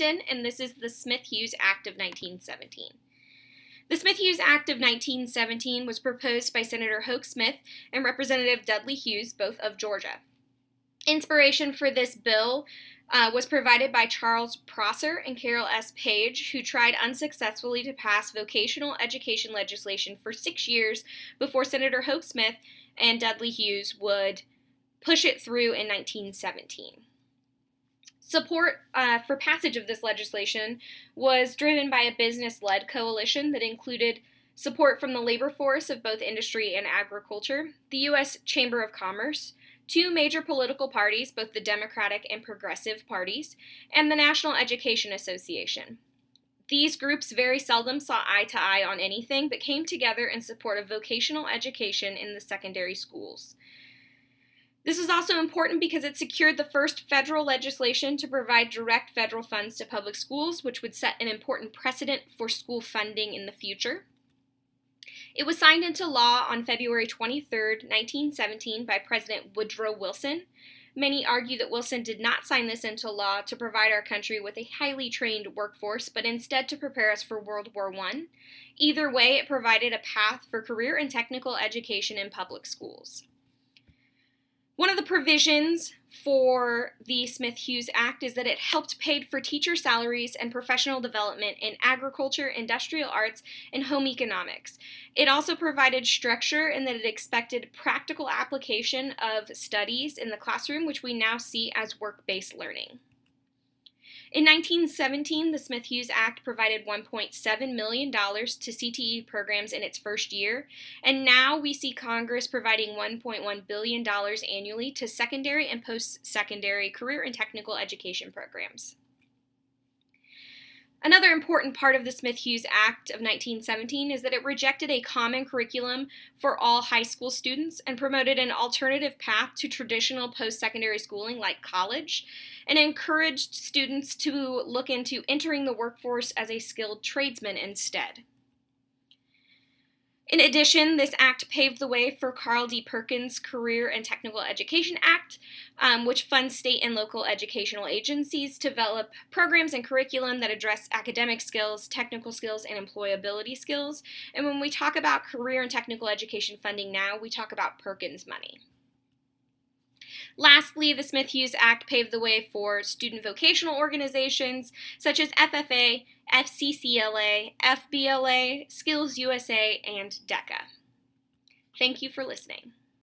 and this is the Smith-Hughes Act of 1917. The Smith-Hughes Act of 1917 was proposed by Senator Hoke Smith and Representative Dudley Hughes, both of Georgia. Inspiration for this bill was provided by Charles Prosser and Carroll S. Page, who tried unsuccessfully to pass vocational education legislation for 6 years before Senator Hoke Smith and Dudley Hughes would push it through in 1917. Support for passage of this legislation was driven by a business-led coalition that included support from the labor force of both industry and agriculture, the U.S. Chamber of Commerce, 2 major political parties, both the Democratic and Progressive parties, and the National Education Association. These groups very seldom saw eye to eye on anything, but came together in support of vocational education in the secondary schools. This is also important because it secured the first federal legislation to provide direct federal funds to public schools, which would set an important precedent for school funding in the future. It was signed into law on February 23, 1917 by President Woodrow Wilson. Many argue that Wilson did not sign this into law to provide our country with a highly trained workforce, but instead to prepare us for World War I. Either way, it provided a path for career and technical education in public schools. One of the provisions for the Smith-Hughes Act is that it helped pay for teacher salaries and professional development in agriculture, industrial arts, and home economics. It also provided structure in that it expected practical application of studies in the classroom, which we now see as work-based learning. In 1917, the Smith-Hughes Act provided $1.7 million to CTE programs in its first year, and now we see Congress providing $1.1 billion annually to secondary and post-secondary career and technical education programs. Another important part of the Smith-Hughes Act of 1917 is that it rejected a common curriculum for all high school students and promoted an alternative path to traditional post-secondary schooling like college, and encouraged students to look into entering the workforce as a skilled tradesman instead. In addition, this act paved the way for Carl D. Perkins' Career and Technical Education Act, which funds state and local educational agencies to develop programs and curriculum that address academic skills, technical skills, and employability skills. And when we talk about career and technical education funding now, we talk about Perkins money. Lastly, the Smith-Hughes Act paved the way for student vocational organizations such as FFA, FCCLA, FBLA, Skills USA, and DECA. Thank you for listening.